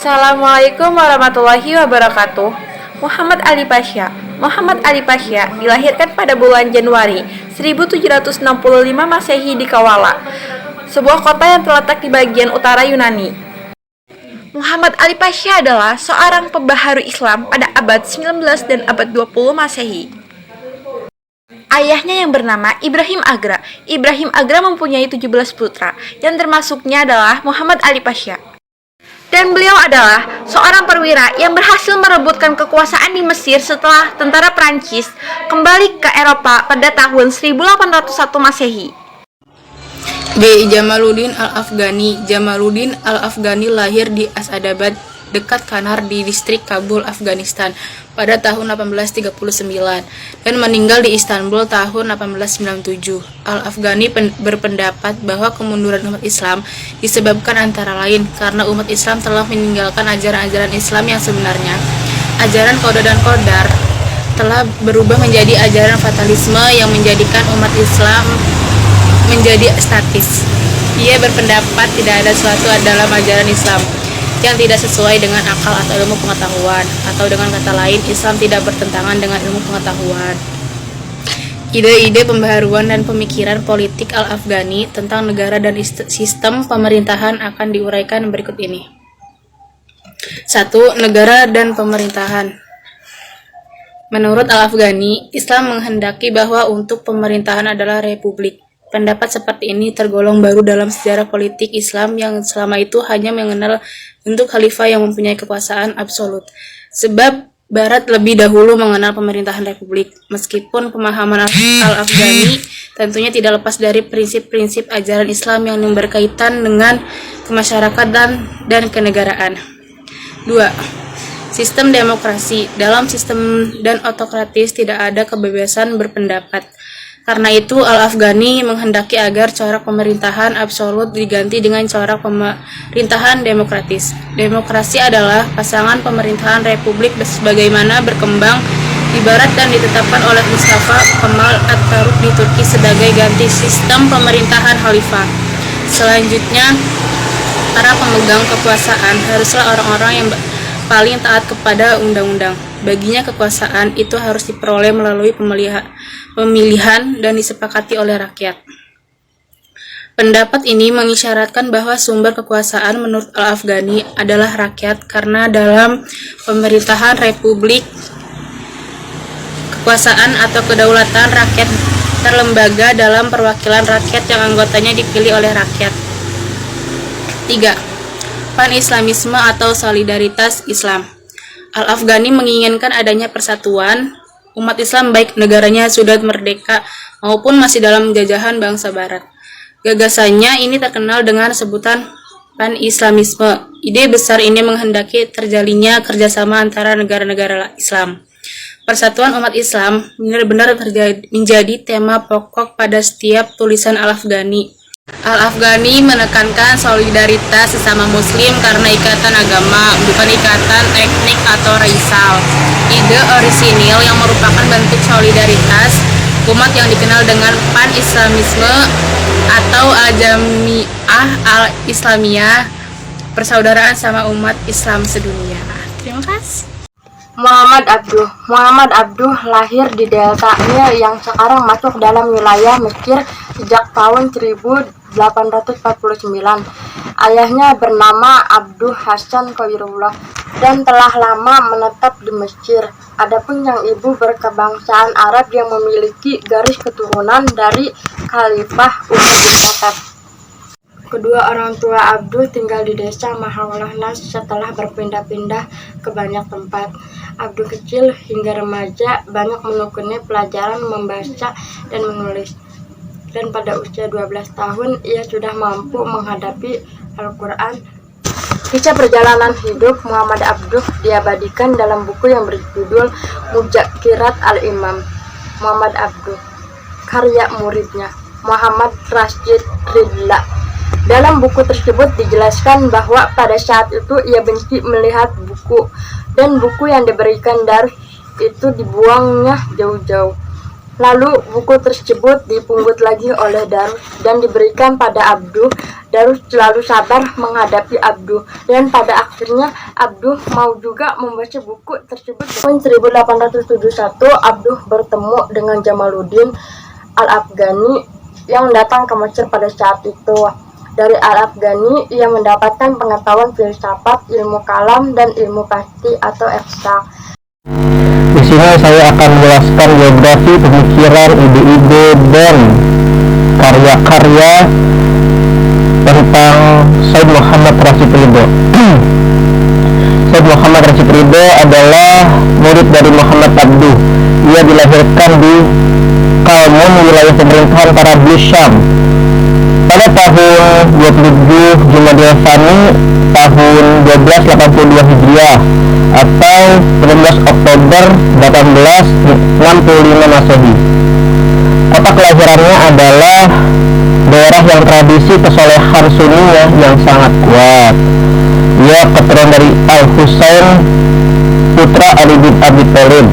Assalamualaikum warahmatullahi wabarakatuh. Muhammad Ali Pasha. Muhammad Ali Pasha dilahirkan pada bulan Januari 1765 Masehi di Kawala, sebuah kota yang terletak di bagian utara Yunani. Muhammad Ali Pasha adalah seorang pembaharu Islam pada abad 19 dan abad 20 Masehi. Ayahnya yang bernama Ibrahim Agra. Ibrahim Agra mempunyai 17 putra, yang termasuknya adalah Muhammad Ali Pasha. Dan beliau adalah seorang perwira yang berhasil merebutkan kekuasaan di Mesir setelah tentara Prancis kembali ke Eropa pada tahun 1801 Masehi. B. Jamaluddin Al-Afghani. Jamaluddin Al-Afghani lahir di Asadabad, dekat Kandahar di distrik Kabul, Afghanistan pada tahun 1839 dan meninggal di Istanbul tahun 1897. Al-Afghani berpendapat bahwa kemunduran umat Islam disebabkan antara lain karena umat Islam telah meninggalkan ajaran-ajaran Islam yang sebenarnya. Ajaran Qada dan Qadar telah berubah menjadi ajaran fatalisme yang menjadikan umat Islam menjadi statis. Ia berpendapat tidak ada sesuatu dalam ajaran Islam yang tidak sesuai dengan akal atau ilmu pengetahuan, atau dengan kata lain, Islam tidak bertentangan dengan ilmu pengetahuan. Ide-ide pembaharuan dan pemikiran politik Al-Afghani tentang negara dan sistem pemerintahan akan diuraikan berikut ini. 1. Negara dan pemerintahan. Menurut Al-Afghani, Islam menghendaki bahwa untuk pemerintahan adalah republik. Pendapat seperti ini tergolong baru dalam sejarah politik Islam yang selama itu hanya mengenal bentuk khalifah yang mempunyai kekuasaan absolut. Sebab Barat lebih dahulu mengenal pemerintahan republik. Meskipun pemahaman Al-Afghani tentunya tidak lepas dari prinsip-prinsip ajaran Islam yang berkaitan dengan kemasyarakatan dan kenegaraan. 2. Sistem demokrasi. Dalam sistem dan otokratis tidak ada kebebasan berpendapat. Karena itu, Al-Afghani menghendaki agar corak pemerintahan absolut diganti dengan corak pemerintahan demokratis. Demokrasi adalah pasangan pemerintahan republik sebagaimana berkembang di Barat dan ditetapkan oleh Mustafa Kemal Atatürk di Turki sebagai ganti sistem pemerintahan khalifah. Selanjutnya, para pemegang kekuasaan haruslah orang-orang yang paling taat kepada undang-undang. Baginya kekuasaan itu harus diperoleh melalui pemilihan dan disepakati oleh rakyat. Pendapat ini mengisyaratkan bahwa sumber kekuasaan menurut Al-Afghani adalah rakyat karena dalam pemerintahan republik kekuasaan atau kedaulatan rakyat terlembaga dalam perwakilan rakyat yang anggotanya dipilih oleh rakyat. 3. Pan-Islamisme atau solidaritas Islam. Al-Afghani menginginkan adanya persatuan umat Islam baik negaranya sudah merdeka maupun masih dalam jajahan bangsa Barat. Gagasannya ini terkenal dengan sebutan Pan-Islamisme. Ide besar ini menghendaki terjalinnya kerjasama antara negara-negara Islam. Persatuan umat Islam benar-benar menjadi tema pokok pada setiap tulisan Al-Afghani. Al-Afghani menekankan solidaritas sesama muslim karena ikatan agama, bukan ikatan etnik atau racial. Ide orisinil yang merupakan bentuk solidaritas umat yang dikenal dengan Pan-Islamisme atau Al-Jami'ah Al-Islamiyah, persaudaraan sama umat Islam sedunia. Terima kasih. Muhammad Abduh lahir di deltanya yang sekarang masuk dalam wilayah Mesir sejak tahun 1849. Ayahnya bernama Abduh Hasan Khairullah dan telah lama menetap di Mesir. Adapun yang ibu berkebangsaan Arab yang memiliki garis keturunan dari Khalifah Umar bin Khattab. Kedua orang tua Abduh tinggal di desa Mahawalah Nas setelah berpindah-pindah ke banyak tempat. Abduh kecil hingga remaja banyak menekuni pelajaran membaca dan menulis. Dan pada usia 12 tahun ia sudah mampu menghadapi Al-Quran. Kisah perjalanan hidup Muhammad Abduh diabadikan dalam buku yang berjudul Muzakirat Al-Imam Muhammad Abduh, karya muridnya Muhammad Rashid Ridla. Dalam buku tersebut dijelaskan bahwa pada saat itu ia benci melihat buku dan buku yang diberikan Darus itu dibuangnya jauh-jauh. Lalu buku tersebut dipungut lagi oleh Darus dan diberikan pada Abduh Darus selalu sabar menghadapi Abduh, dan pada akhirnya Abduh mau juga membaca buku tersebut. Tahun 1871 Abduh bertemu dengan Jamaluddin Al-Afghani yang datang ke Mesir pada saat itu. Dari Al-Afghani ia mendapatkan pengetahuan filsafat, ilmu kalam, dan ilmu pasti atau eksak. Di sini saya akan menjelaskan geografi, pemikiran, ide-ide, dan karya-karya tentang Said Muhammad Rashid Ridho. Said Muhammad Rashid Ridho adalah murid dari Muhammad Abduh. Ia dilahirkan di Kalmun, wilayah pemerintahan Tarablus, Syam, pada tahun 27 Jumadil Tsani tahun 1282 Hijriah atau 19 Oktober 1865 Masehi. Kota kelahirannya adalah daerah yang tradisi kesolehan Sunniyah yang sangat kuat. Ia keturunan dari Al-Husain, putra Ali bin Abi Thalib.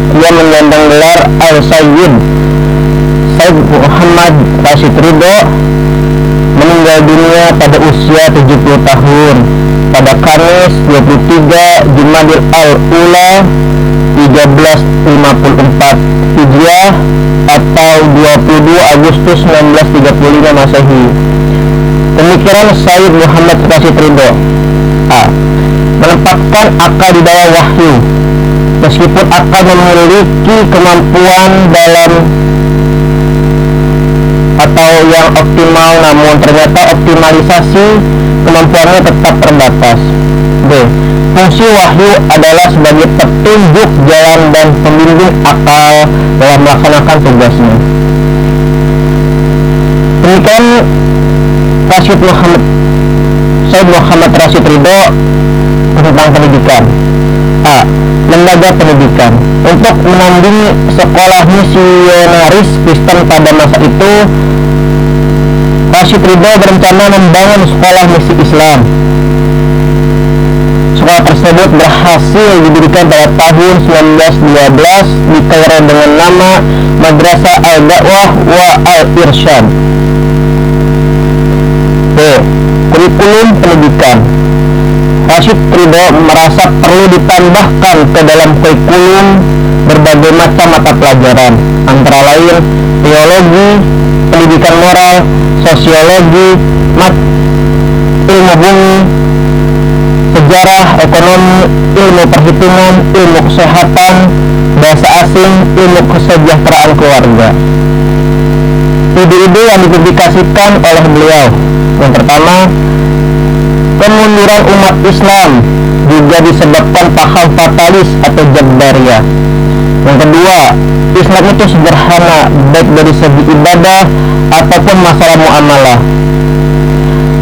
Ia menyandang gelar Al-Sayyid. Said Muhammad Rashid Ridho meninggal dunia pada usia 70 tahun pada Kamis 23 Jumadil Al-Ula 1354 Hijriah atau 22 Agustus 1935 Masehi. Pemikiran Said Muhammad Rashid Ridho: A. Menempatkan akal di bawah wahyu. Meskipun akal memiliki kemampuan dalam atau yang optimal, namun ternyata optimalisasi kemampuannya tetap terbatas. B. Fungsi wahyu adalah sebagai petunjuk jalan dan pembimbing akal dalam melaksanakan tugasnya. Demikian Said Muhammad Rashid Ridho tentang pendidikan. A. Lembaga pendidikan. Untuk menandingi sekolah misionaris Kristen pada masa itu, Rashid Ridho berencana membangun sekolah misi Islam. Sekolah tersebut berhasil didirikan pada tahun 1912 di Kairo dengan nama Madrasah Al-Da'wah wa Al-Irsyad. B. Kurikulum pendidikan. Rashid Ridho merasa perlu ditambahkan ke dalam kurikulum berbagai macam mata pelajaran, antara lain teologi, pendidikan moral, sosiologi, ilmu bumi, sejarah, ekonomi, ilmu perhitungan, ilmu kesehatan, bahasa asing, ilmu kesejahteraan keluarga. Ide-ide yang dipublikasikan oleh beliau: yang pertama, kemunduran umat Islam juga disebabkan paham fatalis atau Jabariyah. Yang kedua, Islam itu sederhana baik dari segi ibadah ataupun masalah muamalah.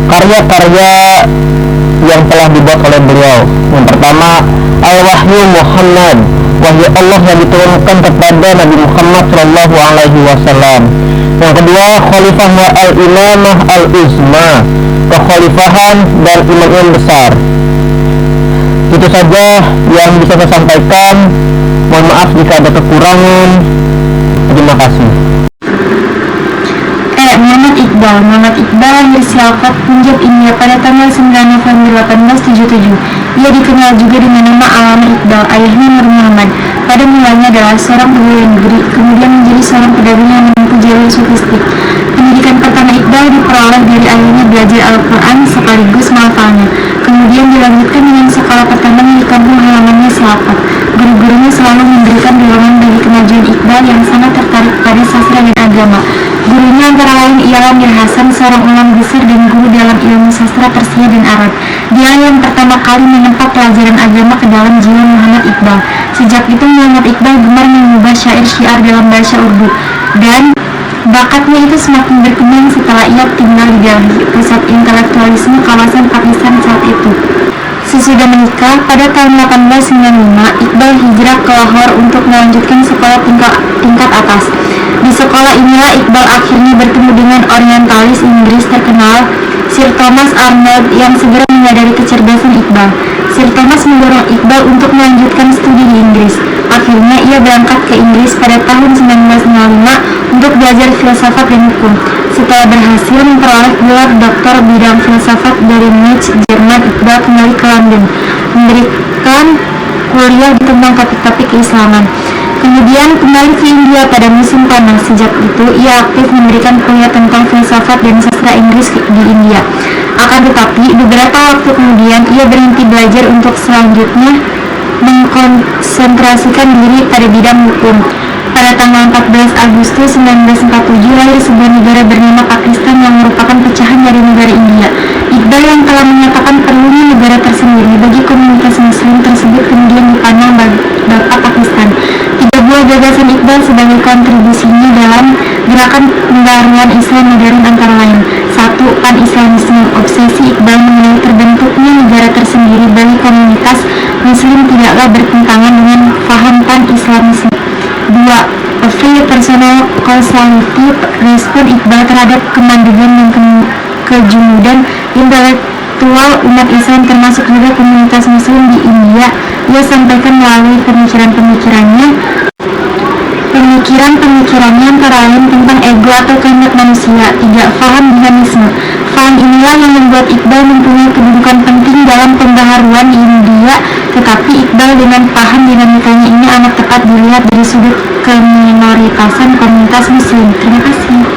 Karya-karya yang telah dibuat oleh beliau: yang pertama, Al-Wahyu Muhammad, wahyu Allah yang diturunkan kepada Nabi Muhammad SAW. Yang kedua, Khalifah wa al-Imamah al-Uzma, kekhalifahan dan imam besar. Itu saja yang bisa saya sampaikan. Mohon maaf jika ada kekurangan. Terima kasih. Muhammad Iqbal lahir Sialkot, Punjab, India pada tanggal 9 November 1877. Ia dikenal juga dengan nama Allama Iqbal. Ayahnya Nur Muhammad pada mulanya adalah seorang pegawai negeri, kemudian menjadi seorang pedagang yang menempuh jalur sufistik. Pendidikan pertama Iqbal diperoleh dari ayahnya belajar Al-Quran sekaligus menghafalnya. Kemudian dilanjutkan dengan sekolah pertama di kampung halamannya Sialkot. Guru-gurunya selalu memberikan dorongan bagi kemajuan Iqbal yang sangat tertarik pada sastra dan agama. Gurunya antara lain ialah Mir Hasan, seorang ulama besar dan guru dalam ilmu sastra Persia dan Arab. Dia yang pertama kali menempa pelajaran agama ke dalam jiwa Muhammad Iqbal. Sejak itu Muhammad Iqbal gemar mengubah syair-syair dalam bahasa Urdu, dan bakatnya itu semakin berkembang setelah ia tinggal di Delhi, pusat intelektualisme kawasan Pakistan saat itu. Sesudah menikah, pada tahun 1895, Iqbal hijrah ke Lahore untuk melanjutkan sekolah tingkat atas. Di sekolah inilah Iqbal akhirnya bertemu dengan orientalis Inggris terkenal Sir Thomas Arnold yang segera menyadari kecerdasan Iqbal. Sir Thomas mendorong Iqbal untuk melanjutkan studi di Inggris. Akhirnya ia berangkat ke Inggris pada tahun 1905 untuk belajar filsafat dan hukum. Setelah berhasil memperoleh gelar doktor bidang filsafat dari Mainz, Jerman, Iqbal kembali ke London, memberikan kuliah tentang topik-topik keislaman. Kemudian kembali ke India pada musim panas. Sejak itu ia aktif memberikan kuliah tentang filsafat dan sastra Inggris di India. Akan tetapi beberapa waktu kemudian ia berhenti belajar untuk selanjutnya mengkonsentrasikan diri pada bidang hukum. Pada tanggal 14 Agustus 1947 lahir sebuah negara bernama Pakistan yang merupakan pecahan dari negara India. Iqbal yang telah menyatakan perlunya negara tersendiri bagi komunitas muslim tersebut kemudian dipandang Bapak Pakistan. 3 buah gagasan Iqbal sebagai kontribusinya dalam gerakan pembaharuan Islam modern antara lain. 1. Pan-Islamisme. Obsesi Iqbal mengenai terbentuknya negara tersendiri bagi komunitas muslim tidaklah bertentangan dengan paham pan-Islamisme. 2. A free personal causality. Respon Iqbal terhadap kemandegan dan kejumudan intelektual umat Islam termasuk juga komunitas muslim di India ia sampaikan melalui pemikiran-pemikirannya antara lain tentang ego atau kehendak manusia. 3. Faham dinamisme. Faham inilah yang membuat Iqbal mempunyai kedudukan penting dalam pembaharuan di India, tetapi Iqbal dengan paham dinamikanya ini amat tepat dilihat dari sudut keminoritasan komunitas muslim. Terima kasih.